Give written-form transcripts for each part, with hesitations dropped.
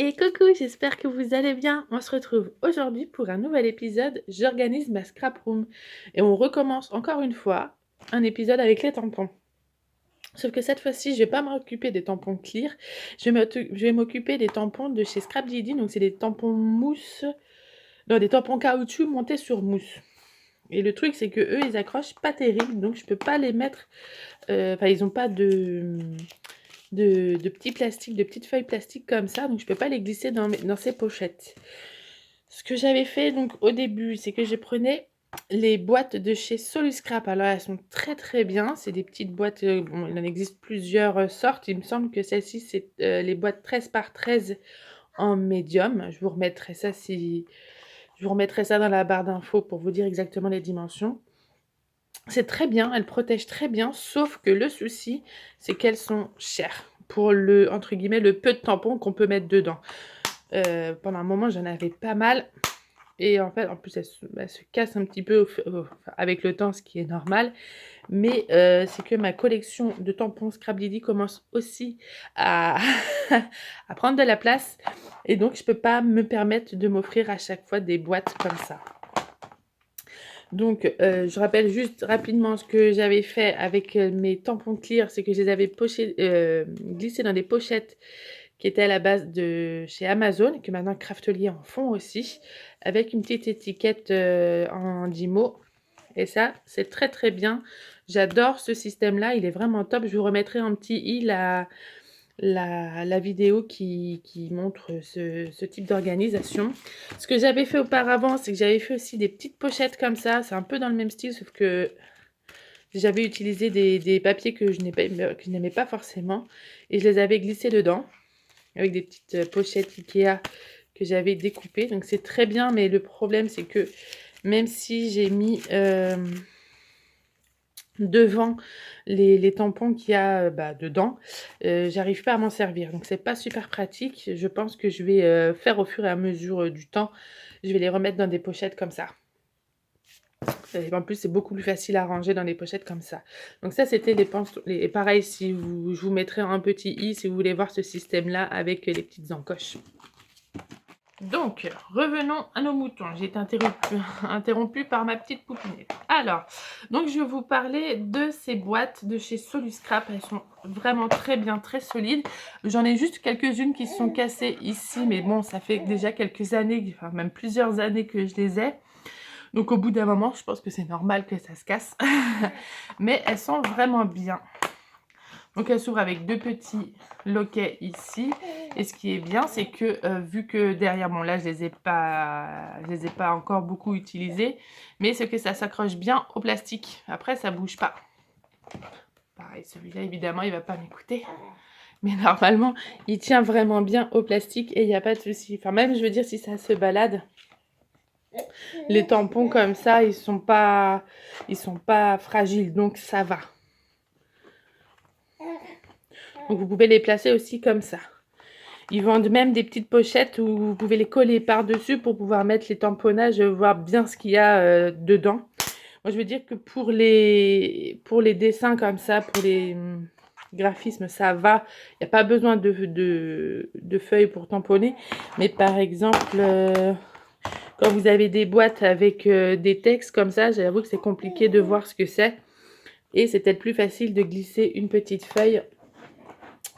Et coucou, j'espère que vous allez bien. On se retrouve aujourd'hui pour un nouvel épisode. J'organise ma scrap room. Et on recommence encore une fois un épisode avec les tampons. Sauf que cette fois-ci, je vais pas m'occuper des tampons clear. Je vais m'occuper des tampons de chez Scrap Didi. Donc c'est des tampons mousse. Non, des tampons caoutchouc montés sur mousse. Et le truc, c'est que eux, ils accrochent pas terrible. Donc je peux pas les mettre. Enfin, ils ont pas de petits plastiques, de petites feuilles plastiques comme ça, donc je peux pas les glisser dans ces pochettes. Ce que j'avais fait donc au début, c'est que je prenais les boîtes de chez Soluscrap. Alors elles sont très très bien, c'est des petites boîtes, bon, il en existe plusieurs sortes, il me semble que celle-ci c'est les boîtes 13 par 13 en médium. Je vous remettrai ça dans la barre d'infos pour vous dire exactement les dimensions. C'est très bien, elles protègent très bien, sauf que le souci, c'est qu'elles sont chères pour le, entre guillemets, le peu de tampons qu'on peut mettre dedans. Pendant un moment, j'en avais pas mal. Et en fait, en plus, elles se cassent un petit peu avec le temps, ce qui est normal. Mais c'est que ma collection de tampons Scrap Didi commence aussi à, à prendre de la place. Et donc, je peux pas me permettre de m'offrir à chaque fois des boîtes comme ça. Donc, je rappelle juste rapidement ce que j'avais fait avec mes tampons clear, c'est que je les avais glissés dans des pochettes qui étaient à la base de chez Amazon, que maintenant Craftelier en font aussi, avec une petite étiquette en 10 mots. Et ça, c'est très très bien. J'adore ce système-là, il est vraiment top. Je vous remettrai en petit i la vidéo qui montre ce type d'organisation. Ce que j'avais fait auparavant, c'est que j'avais fait aussi des petites pochettes comme ça. C'est un peu dans le même style, sauf que j'avais utilisé des papiers que je n'aimais pas forcément. Et je les avais glissés dedans, avec des petites pochettes Ikea que j'avais découpées. Donc c'est très bien, mais le problème, c'est que même si j'ai mis devant les tampons qu'il y a dedans, j'arrive pas à m'en servir, donc c'est pas super pratique. Je pense que je vais faire au fur et à mesure du temps, je vais les remettre dans des pochettes comme ça. Et en plus c'est beaucoup plus facile à ranger dans des pochettes comme ça. Donc ça c'était et pareil, je vous mettrai un petit i si vous voulez voir ce système là avec les petites encoches. Donc, revenons à nos moutons. J'ai été interrompue par ma petite poupinette. Alors, donc je vais vous parler de ces boîtes de chez Soluscrap. Elles sont vraiment très bien, très solides. J'en ai juste quelques-unes qui se sont cassées ici, mais bon, ça fait déjà quelques années, enfin même plusieurs années que je les ai. Donc au bout d'un moment, je pense que c'est normal que ça se casse. Mais elles sont vraiment bien. Donc elle s'ouvre avec deux petits loquets ici. Et ce qui est bien, c'est que vu que derrière, bon là je les ai pas encore beaucoup utilisés, mais c'est que ça s'accroche bien au plastique. Après ça bouge pas. Pareil, celui-là évidemment il va pas m'écouter. Mais normalement il tient vraiment bien au plastique et il n'y a pas de souci. Enfin même je veux dire si ça se balade, les tampons comme ça ils sont pas fragiles, donc ça va. Donc vous pouvez les placer aussi comme ça. Ils vendent même des petites pochettes où vous pouvez les coller par-dessus pour pouvoir mettre les tamponnages, voir bien ce qu'il y a dedans. Moi, je veux dire que pour les dessins comme ça, pour les graphismes, ça va. Il n'y a pas besoin de feuilles pour tamponner. Mais par exemple, quand vous avez des boîtes avec des textes comme ça, j'avoue que c'est compliqué de voir ce que c'est. Et c'est peut-être plus facile de glisser une petite feuille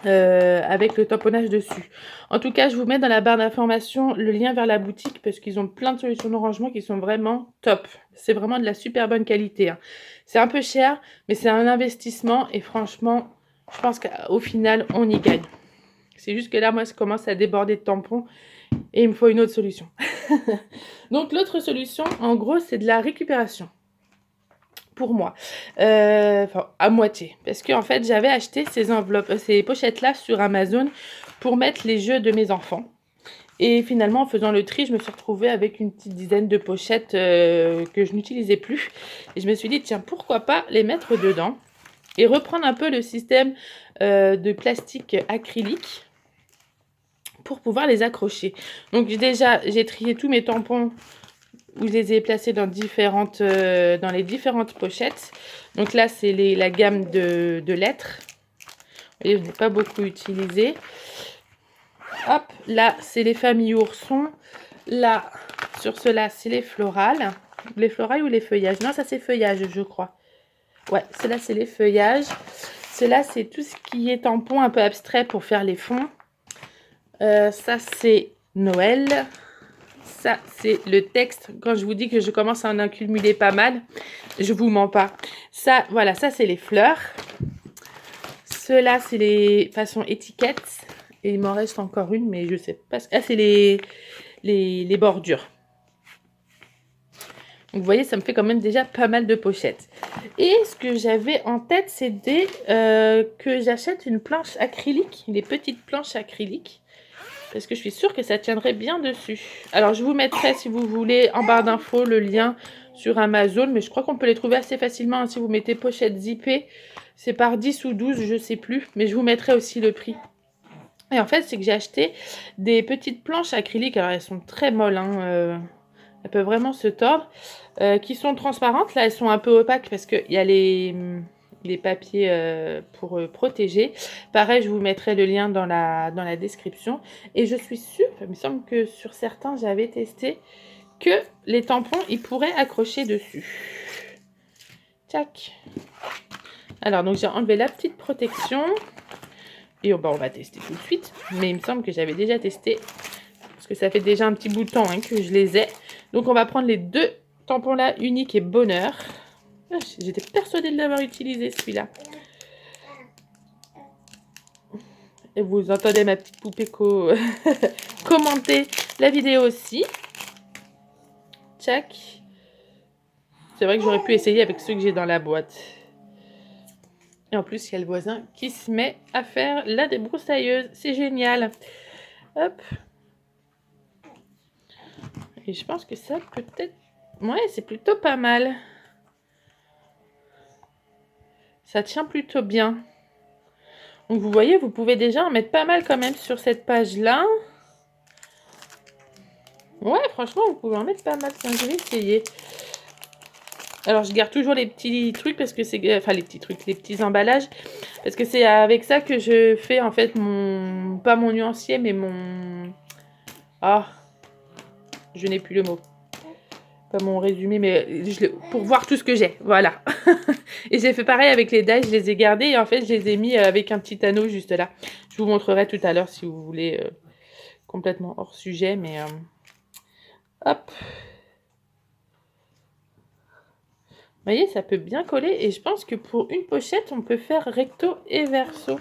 avec le tamponnage dessus. En tout cas, je vous mets dans la barre d'information le lien vers la boutique parce qu'ils ont plein de solutions de rangement qui sont vraiment top. C'est vraiment de la super bonne qualité, hein. C'est un peu cher, mais c'est un investissement et franchement, je pense qu'au final, on y gagne. C'est juste que là, moi, ça commence à déborder de tampons et il me faut une autre solution. Donc, l'autre solution, en gros, c'est de la récupération. Pour moi, enfin à moitié, parce que en fait j'avais acheté ces pochettes là sur Amazon pour mettre les jeux de mes enfants, et finalement en faisant le tri je me suis retrouvée avec une petite dizaine de pochettes que je n'utilisais plus, et je me suis dit tiens pourquoi pas les mettre dedans et reprendre un peu le système de plastique acrylique pour pouvoir les accrocher. Donc déjà j'ai trié tous mes tampons où je les ai placés dans les différentes pochettes. Donc là, c'est la gamme de lettres. Vous voyez, je n'ai pas beaucoup utilisé. Hop, là, c'est les familles oursons. Là, sur cela, c'est les florales. Les florales ou les feuillages? Non, ça, c'est feuillage, je crois. Ouais, cela, c'est les feuillages. Cela, c'est tout ce qui est tampon un peu abstrait pour faire les fonds. Ça, c'est Noël. Ça, c'est le texte. Quand je vous dis que je commence à en accumuler pas mal, je vous mens pas. Ça, voilà, ça, c'est les fleurs. Ceux-là, c'est les façons étiquettes. Et il m'en reste encore une, mais je sais pas. Ah, c'est les bordures. Donc, vous voyez, ça me fait quand même déjà pas mal de pochettes. Et ce que j'avais en tête, c'était que j'achète une planche acrylique, des petites planches acryliques. Parce que je suis sûre que ça tiendrait bien dessus. Alors, je vous mettrai, si vous voulez, en barre d'infos, le lien sur Amazon. Mais je crois qu'on peut les trouver assez facilement. Hein, si vous mettez pochette zippée, c'est par 10 ou 12, je sais plus. Mais je vous mettrai aussi le prix. Et en fait, c'est que j'ai acheté des petites planches acryliques. Alors, elles sont très molles. Hein, elles peuvent vraiment se tordre. Qui sont transparentes. Là, elles sont un peu opaques parce qu'il y a les papiers pour protéger. Pareil, je vous mettrai le lien dans la description. Et je suis sûre, il me semble que sur certains, j'avais testé, que les tampons, ils pourraient accrocher dessus. Tac. Alors, donc j'ai enlevé la petite protection. Et on va tester tout de suite. Mais il me semble que j'avais déjà testé. Parce que ça fait déjà un petit bout de temps hein, que je les ai. Donc, on va prendre les deux tampons là, unique et bonheur. J'étais persuadée de l'avoir utilisé celui-là. Et vous entendez ma petite poupée commenter la vidéo aussi. Tchac. C'est vrai que j'aurais pu essayer avec ceux que j'ai dans la boîte. Et en plus, il y a le voisin qui se met à faire la débroussailleuse. C'est génial. Hop. Et je pense que ça peut-être... Ouais, c'est plutôt pas mal. Ça tient plutôt bien. Donc vous voyez, vous pouvez déjà en mettre pas mal quand même sur cette page-là. Ouais, franchement, vous pouvez en mettre pas mal. Tiens, je vais essayer. Alors, je garde toujours les petits trucs parce que c'est... Enfin, les petits trucs, les petits emballages. Parce que c'est avec ça que je fais en fait mon... Pas mon nuancier, mais mon... Ah, je n'ai plus le mot. Pas mon résumé, mais pour voir tout ce que j'ai. Voilà. Et j'ai fait pareil avec les die, je les ai gardés et en fait, je les ai mis avec un petit anneau juste là. Je vous montrerai tout à l'heure si vous voulez, complètement hors sujet, mais hop. Vous voyez, ça peut bien coller et je pense que pour une pochette, on peut faire recto et verso.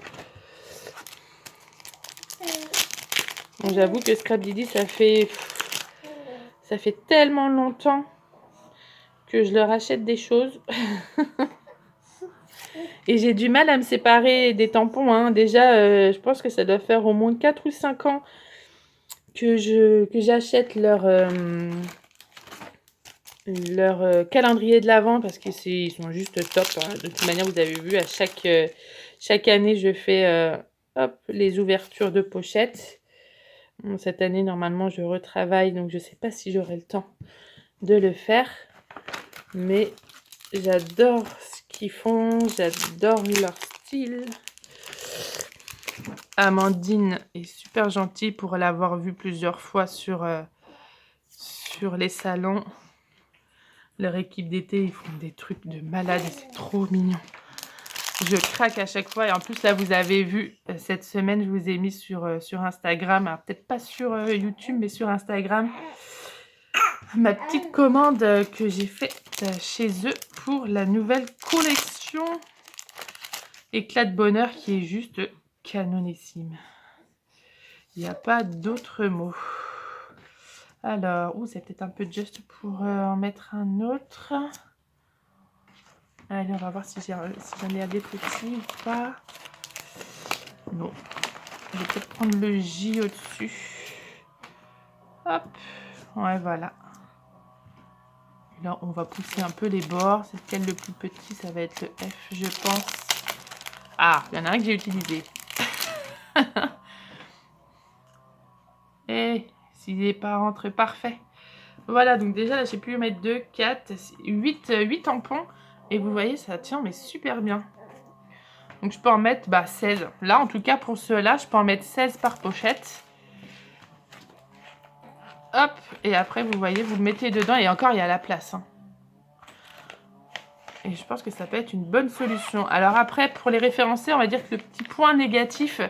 Bon, j'avoue que Scrap Didi, ça fait tellement longtemps que je leur achète des choses. Et j'ai du mal à me séparer des tampons. Hein. Déjà, je pense que ça doit faire au moins 4 ou 5 ans que j'achète leur calendrier de l'Avent parce qu'ils sont juste top. Hein. De toute manière, vous avez vu, à chaque année, je fais hop, les ouvertures de pochettes. Bon, cette année, normalement, je retravaille, donc je ne sais pas si j'aurai le temps de le faire. Mais j'adore ce qu'ils font, j'adore leur style. Amandine est super gentille pour l'avoir vue plusieurs fois sur les salons. Leur équipe d'été, ils font des trucs de malade et c'est trop mignon. Je craque à chaque fois. Et en plus, là, vous avez vu, cette semaine, je vous ai mis sur Instagram. Peut-être pas sur YouTube, mais sur Instagram. Ma petite commande que j'ai faite chez eux pour la nouvelle collection Éclat de bonheur qui est juste canonissime. Il n'y a pas d'autre mot. Alors, c'est peut-être un peu juste pour en mettre un autre. Allez, on va voir si j'en ai des petits ou pas. Non. Je vais peut-être prendre le J au-dessus. Hop. Ouais, voilà. Et là, on va pousser un peu les bords. C'est lequel le plus petit? Ça va être le F, je pense. Ah, il y en a un que j'ai utilisé. Et s'il n'est pas rentré, parfait. Voilà, donc déjà, là, j'ai pu mettre 2, 4, 8 tampons. Et vous voyez, ça tient, mais super bien. Donc, je peux en mettre 16. Là, en tout cas, pour ceux-là, je peux en mettre 16 par pochette. Hop, et après, vous voyez, vous le mettez dedans et encore, il y a la place. Hein. Et je pense que ça peut être une bonne solution. Alors après, pour les référencer, on va dire que le petit point négatif,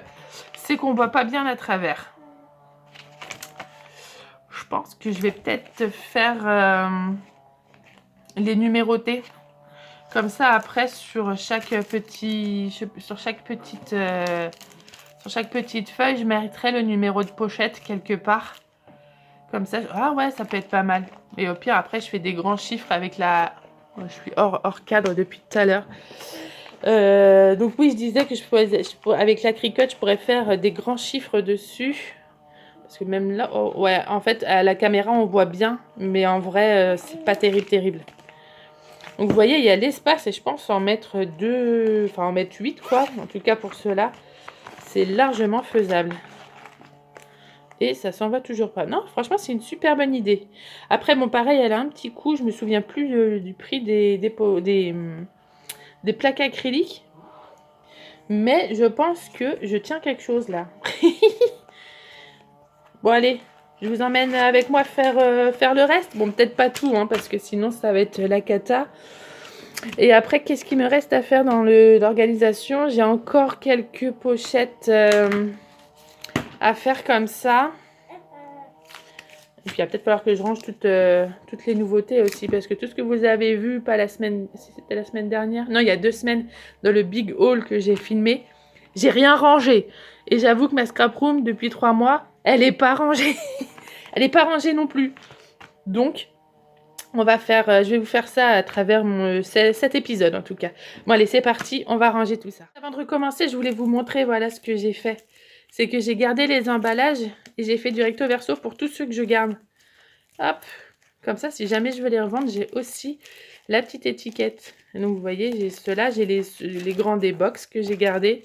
c'est qu'on ne voit pas bien à travers. Je pense que je vais peut-être faire les numéroter. Comme ça, après, sur chaque petite feuille, je mettrai le numéro de pochette quelque part. Comme ça, ah ouais, ça peut être pas mal. Et au pire, après, je fais des grands chiffres avec la... Je suis hors cadre depuis tout à l'heure. Donc oui, je disais que avec la cricotte, je pourrais faire des grands chiffres dessus. Parce que même là, oh, ouais, en fait, à la caméra, on voit bien. Mais en vrai, c'est pas terrible. Donc vous voyez, il y a l'espace et je pense en mettre 8 quoi. En tout cas pour ceux-là, c'est largement faisable. Et ça s'en va toujours pas. Non, franchement, c'est une super bonne idée. Après, bon, pareil, elle a un petit coup. Je me souviens plus du prix des plaques acryliques. Mais je pense que je tiens quelque chose là. Bon, allez, je vous emmène avec moi faire le reste. Bon, peut-être pas tout, hein, parce que sinon, ça va être la cata. Et après, qu'est-ce qu'il me reste à faire dans l'organisation? J'ai encore quelques pochettes à faire comme ça. Et puis, il va peut-être falloir que je range toutes les nouveautés aussi. Parce que tout ce que vous avez vu, pas la semaine... C'était la semaine dernière? Non, il y a 2 semaines, dans le big haul que j'ai filmé. J'ai rien rangé. Et j'avoue que ma scrap room, depuis 3 mois, elle n'est pas rangée. Elle n'est pas rangée non plus. Donc, on va faire... je vais vous faire ça à travers cet épisode, en tout cas. Bon, allez, c'est parti. On va ranger tout ça. Avant de recommencer, je voulais vous montrer, voilà ce que j'ai fait. C'est que j'ai gardé les emballages et j'ai fait du recto verso pour tous ceux que je garde. Hop, comme ça, si jamais je veux les revendre, j'ai aussi la petite étiquette. Et donc, vous voyez, j'ai ceux-là, j'ai les grands des box que j'ai gardés.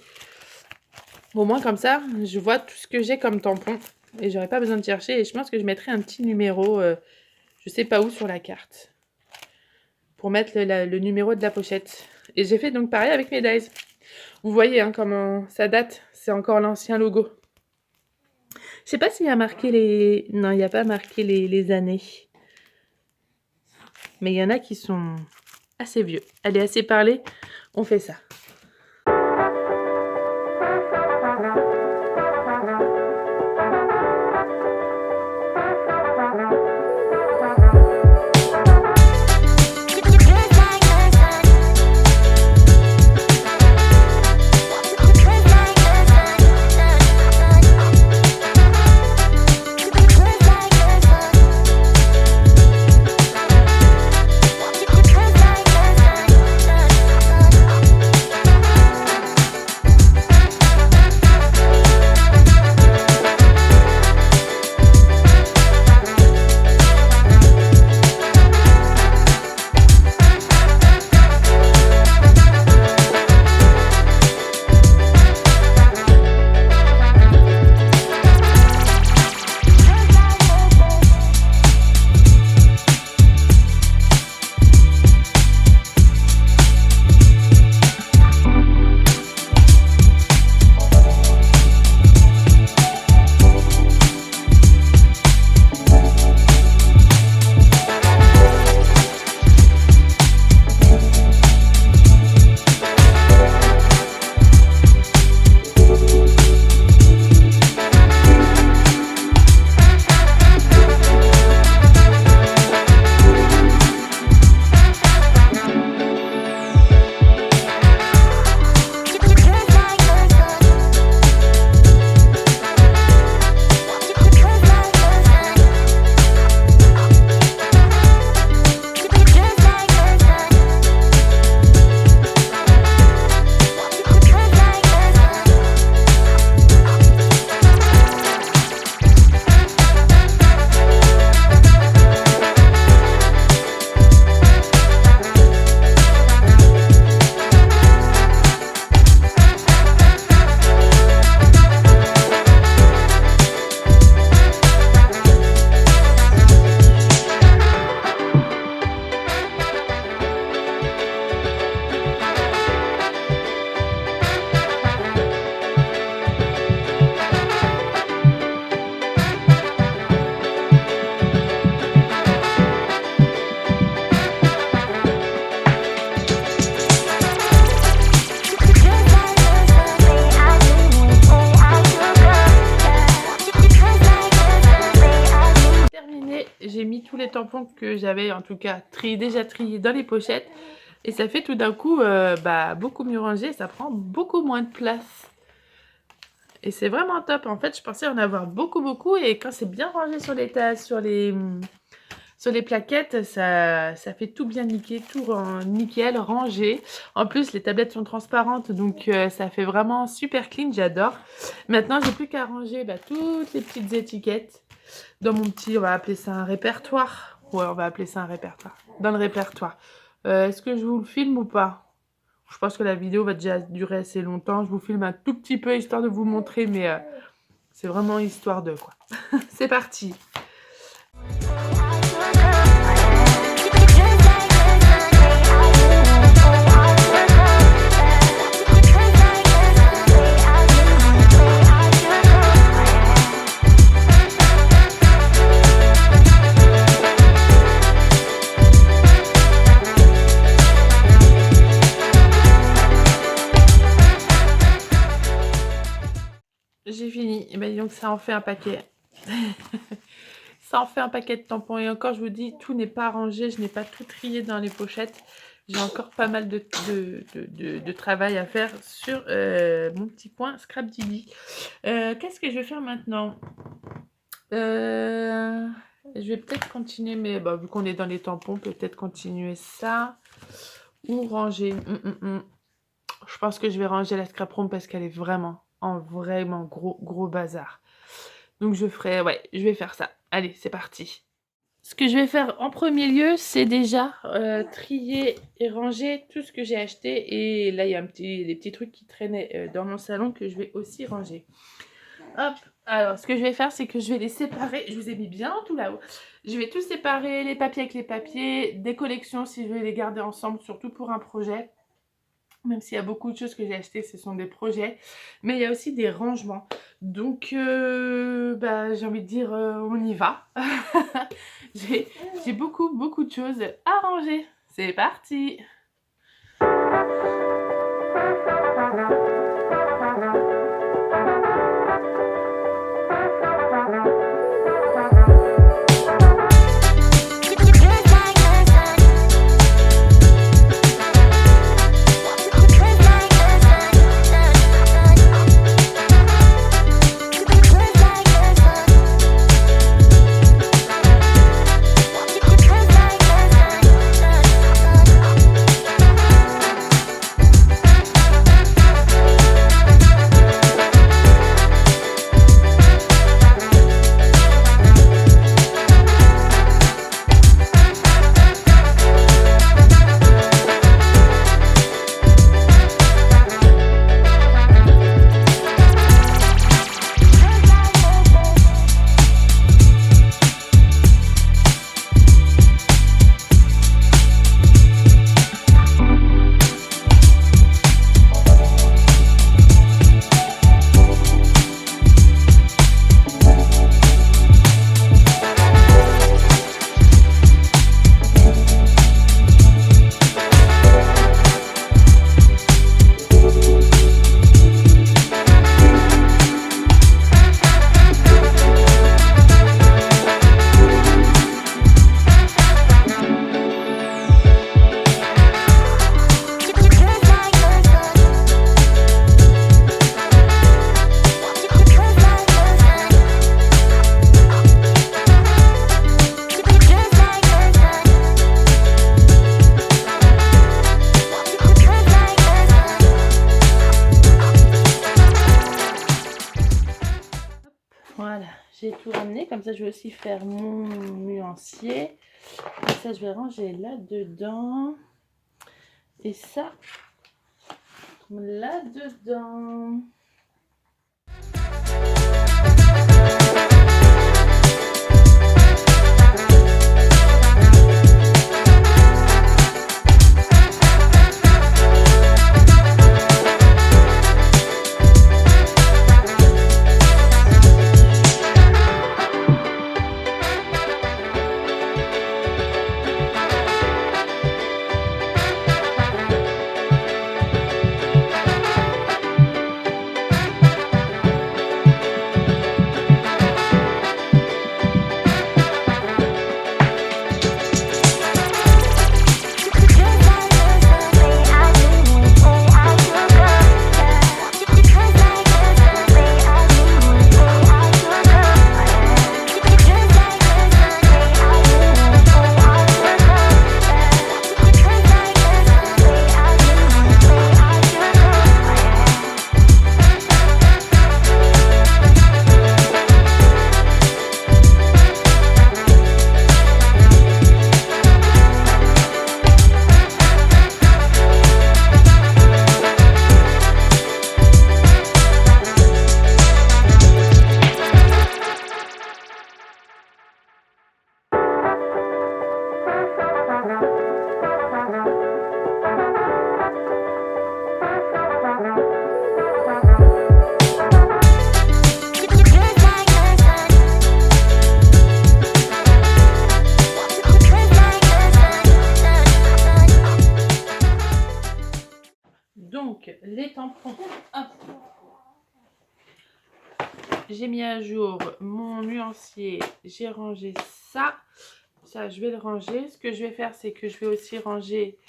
Au moins, comme ça, je vois tout ce que j'ai comme tampon et j'aurais pas besoin de chercher. Et je pense que je mettrai un petit numéro, je sais pas où, sur la carte pour mettre le numéro de la pochette. Et j'ai fait donc pareil avec mes dies. Vous voyez hein, comment ça date. C'est encore l'ancien logo. Je sais pas s'il y a marqué les... Non, il n'y a pas marqué les années. Mais il y en a qui sont assez vieux. Allez, assez parlé, on fait ça. tous les tampons que j'avais, en tout cas, déjà triés dans les pochettes. Et ça fait tout d'un coup beaucoup mieux rangé, ça prend beaucoup moins de place. Et c'est vraiment top. En fait, je pensais en avoir beaucoup. Et quand c'est bien rangé sur les tasses, sur les plaquettes, ça fait tout bien nickel, rangé. En plus, les tablettes sont transparentes, donc ça fait vraiment super clean, j'adore. Maintenant, j'ai plus qu'à ranger toutes les petites étiquettes dans mon petit, on va appeler ça un répertoire. Ouais, on va appeler ça un répertoire. Dans le répertoire. Est-ce que je vous le filme ou pas? Je pense que la vidéo va déjà durer assez longtemps. Je vous filme un tout petit peu, histoire de vous montrer, mais c'est vraiment histoire de quoi. C'est parti. J'ai fini. Et bien donc ça en fait un paquet. Ça en fait un paquet de tampons. Et encore, je vous dis, tout n'est pas rangé. Je n'ai pas tout trié dans les pochettes. J'ai encore pas mal de travail à faire sur mon petit coin Scrap Didi. Qu'est-ce que je vais faire maintenant? Je vais peut-être continuer, mais vu qu'on est dans les tampons, peut-être continuer ça. Ou ranger. Je pense que je vais ranger la scrap room parce qu'elle est vraiment gros bazar. Donc je vais faire ça. Allez, c'est parti. Ce que je vais faire en premier lieu, c'est déjà trier et ranger tout ce que j'ai acheté. Et là, il y a des petits trucs qui traînaient dans mon salon que je vais aussi ranger. Hop. Alors, ce que je vais faire, c'est que je vais les séparer. Je vous ai mis bien tout là-haut. Je vais tout séparer, les papiers avec les papiers, des collections si je vais les garder ensemble, surtout pour un projet. Même s'il y a beaucoup de choses que j'ai achetées, ce sont des projets. Mais il y a aussi des rangements. Donc, j'ai envie de dire, on y va. J'ai beaucoup de choses à ranger. C'est parti! Voilà, j'ai tout ramené. Comme ça, je vais aussi faire mon nuancier. Et ça, je vais ranger là-dedans. Et ça, là-dedans. J'ai mis à jour mon nuancier, j'ai rangé ça. Ça, je vais le ranger. Ce que je vais faire, c'est que je vais aussi ranger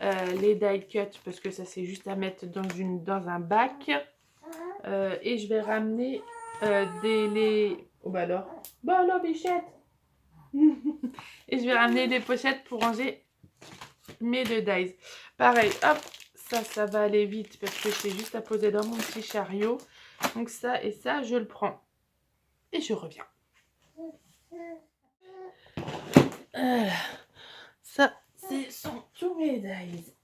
les die cut parce que ça, c'est juste à mettre dans un bac. Et je vais ramener les... Oh bah alors. Bah alors, bichette. Et je vais ramener des pochettes pour ranger mes deux dies. Pareil, hop, ça va aller vite parce que c'est juste à poser dans mon petit chariot. Donc ça et ça, je le prends. Et je reviens. Ça, ce sont tous mes dies.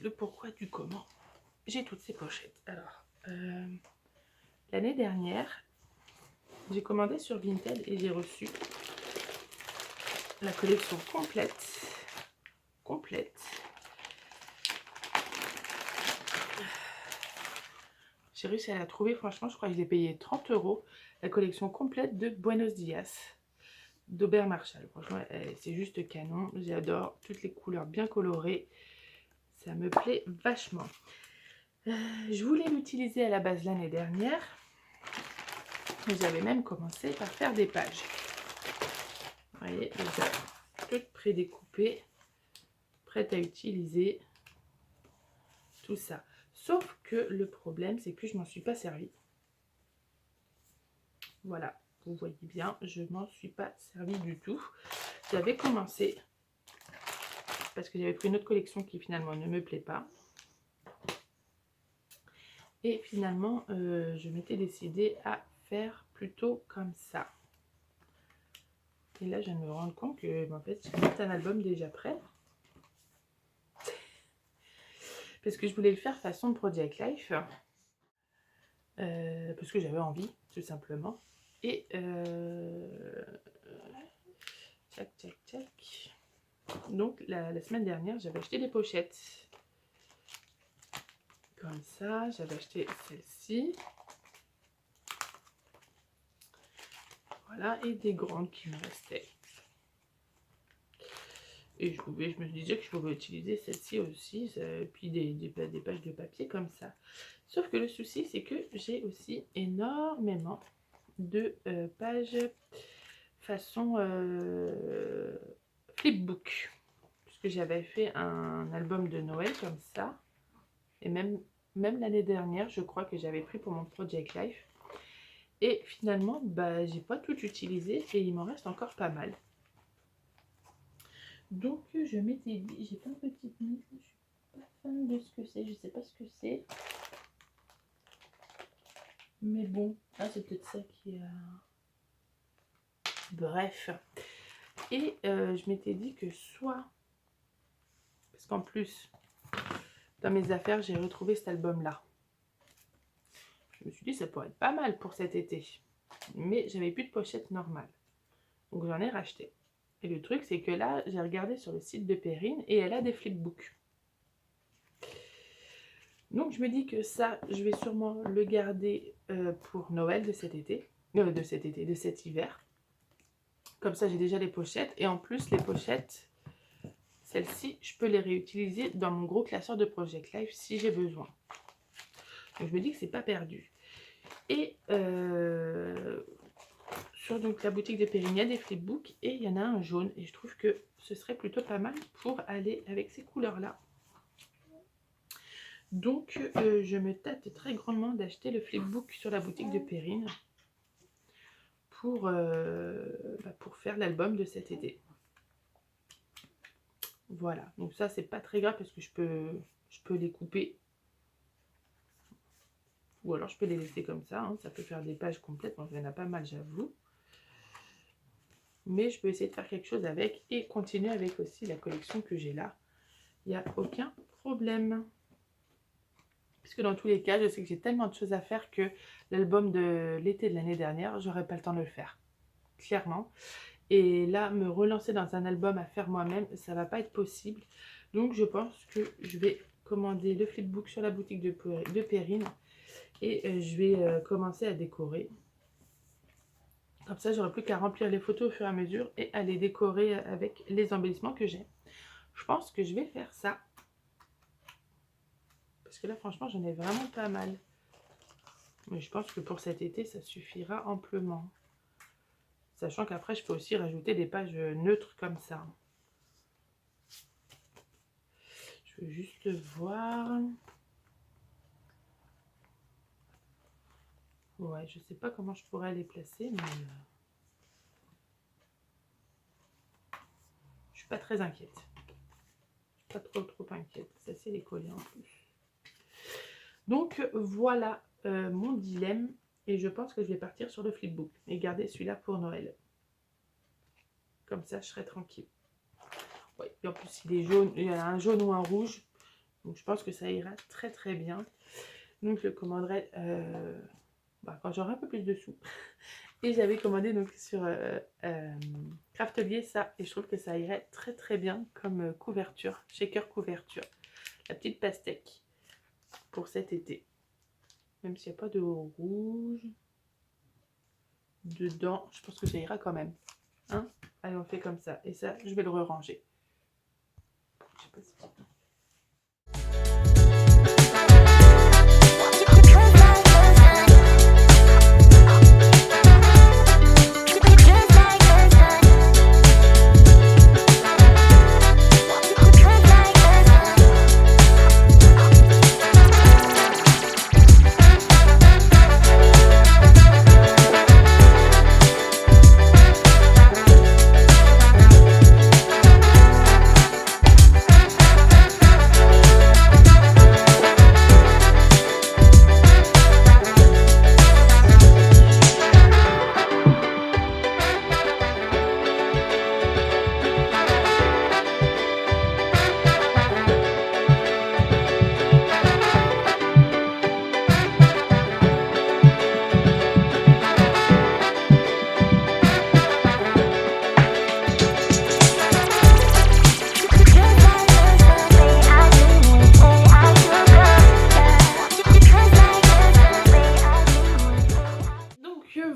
Le pourquoi du comment. J'ai toutes ces pochettes. Alors, l'année dernière, j'ai commandé sur Vinted et j'ai reçu la collection complète. J'ai réussi à la trouver, franchement, je crois que je l'ai payé 30 €. La collection complète de Buenos Dias d'Aubert Marshall. Franchement, c'est juste canon. J'adore toutes les couleurs bien colorées. Ça me plaît vachement. Je voulais l'utiliser à la base l'année dernière. J'avais même commencé par faire des pages. Vous voyez, déjà toutes prédécoupées, prêtes à utiliser. Tout ça. Sauf que le problème, c'est que je m'en suis pas servi. Voilà, vous voyez bien, je m'en suis pas servi du tout. J'avais commencé parce que j'avais pris une autre collection qui finalement ne me plaît pas. Et finalement, je m'étais décidée à faire plutôt comme ça. Et là, je viens de me rendre compte que, en fait, j'ai mis un album déjà prêt. Parce que je voulais le faire façon Project Life. Parce que j'avais envie, tout simplement. Et tchac. Donc, la semaine dernière, j'avais acheté des pochettes. Comme ça, j'avais acheté celle-ci. Voilà, et des grandes qui me restaient. Et je me disais que je pouvais utiliser celle-ci aussi, puis des pages de papier comme ça. Sauf que le souci, c'est que j'ai aussi énormément de pages façon flipbook. Puisque j'avais fait un album de Noël comme ça. Et même l'année dernière, je crois que j'avais pris pour mon Project Life. Et finalement, bah, j'ai pas tout utilisé et il m'en reste encore pas mal. Donc je m'étais dit, j'ai plein de petites mises, je suis pas fan de ce que c'est, je sais pas ce que c'est. Mais bon, ah, c'est peut-être ça qui a... Bref. Et je m'étais dit que soit... Parce qu'en plus, dans mes affaires, j'ai retrouvé cet album-là. Je me suis dit, ça pourrait être pas mal pour cet été. Mais j'avais plus de pochette normale. Donc j'en ai racheté. Et le truc, c'est que là, j'ai regardé sur le site de Perrine et elle a des flipbooks. Donc je me dis que ça, je vais sûrement le garder pour Noël de cet été. De cet hiver. Comme ça, j'ai déjà les pochettes. Et en plus, les pochettes, celles-ci, je peux les réutiliser dans mon gros classeur de Project Life si j'ai besoin. Donc je me dis que c'est pas perdu. Et sur sur donc, la boutique de Perrine, il y a des flipbooks et il y en a un jaune. Et je trouve que ce serait plutôt pas mal pour aller avec ces couleurs-là. Donc, je me tâte très grandement d'acheter le flipbook sur la boutique de Perrine pour faire l'album de cet été. Voilà, donc ça c'est pas très grave parce que je peux les couper. Ou alors je peux les laisser comme ça, hein. Ça peut faire des pages complètes, donc il y en a pas mal j'avoue. Mais je peux essayer de faire quelque chose avec et continuer avec aussi la collection que j'ai là. Il n'y a aucun problème. Parce que dans tous les cas, je sais que j'ai tellement de choses à faire que l'album de l'été de l'année dernière, j'aurais pas le temps de le faire. Clairement. Et là, me relancer dans un album à faire moi-même, ça va pas être possible. Donc je pense que je vais commander le flipbook sur la boutique de Perrine. Et je vais commencer à décorer. Comme ça, j'aurai plus qu'à remplir les photos au fur et à mesure et à les décorer avec les embellissements que j'ai. Je pense que je vais faire ça. Parce que là, franchement, j'en ai vraiment pas mal. Mais je pense que pour cet été, ça suffira amplement. Sachant qu'après, je peux aussi rajouter des pages neutres comme ça. Je veux juste voir. Ouais, je sais pas comment je pourrais les placer, mais je suis pas très inquiète. Je suis pas trop inquiète. Ça, c'est les collés en plus. Donc, voilà mon dilemme. Et je pense que je vais partir sur le flipbook et garder celui-là pour Noël. Comme ça, je serai tranquille. Ouais, et en plus, il est jaune. Il y en a un jaune ou un rouge. Donc, je pense que ça ira très très bien. Donc, je le commanderai quand j'aurai un peu plus de sous. Et j'avais commandé donc sur Craftelier ça. Et je trouve que ça irait très très bien comme couverture. Shaker couverture. La petite pastèque pour cet été. Même s'il n'y a pas de rouge dedans, je pense que ça ira quand même. Hein? Allez, on fait comme ça. Et ça, je vais le re-ranger. Je sais pas si...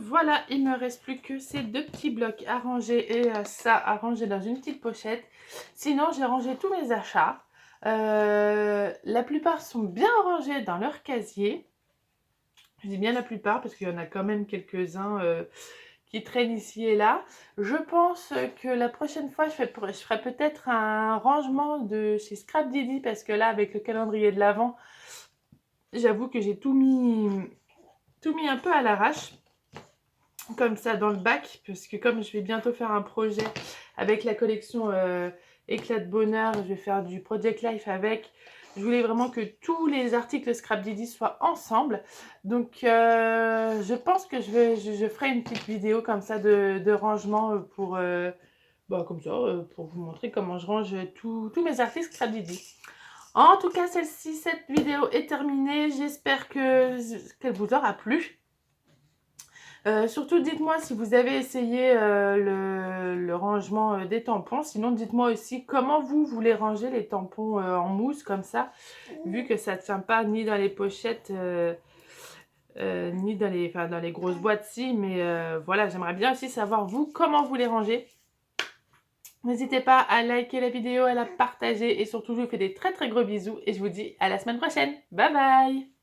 Voilà, il me reste plus que ces deux petits blocs à ranger et ça à ranger dans une petite pochette. Sinon, j'ai rangé tous mes achats. La plupart sont bien rangés dans leur casier. Je dis bien la plupart parce qu'il y en a quand même quelques-uns qui traînent ici et là. Je pense que la prochaine fois, je ferai peut-être un rangement de chez Scrap Didi parce que là, avec le calendrier de l'Avent, j'avoue que j'ai tout mis un peu à l'arrache. Comme ça dans le bac, parce que comme je vais bientôt faire un projet avec la collection Éclat de bonheur, je vais faire du Project Life avec. Je voulais vraiment que tous les articles Scrap Didi soient ensemble. Donc je pense que je ferai une petite vidéo comme ça de rangement pour, pour vous montrer comment je range tous mes articles Scrap Didi. En tout cas, cette vidéo est terminée. J'espère qu'elle vous aura plu. Surtout, dites-moi si vous avez essayé le rangement des tampons. Sinon, dites-moi aussi comment vous voulez ranger les tampons en mousse comme ça. Vu que ça ne tient pas ni dans les pochettes, ni dans les grosses boîtes-ci. Mais voilà, j'aimerais bien aussi savoir vous, comment vous les rangez. N'hésitez pas à liker la vidéo, à la partager. Et surtout, je vous fais des très très gros bisous. Et je vous dis à la semaine prochaine. Bye bye!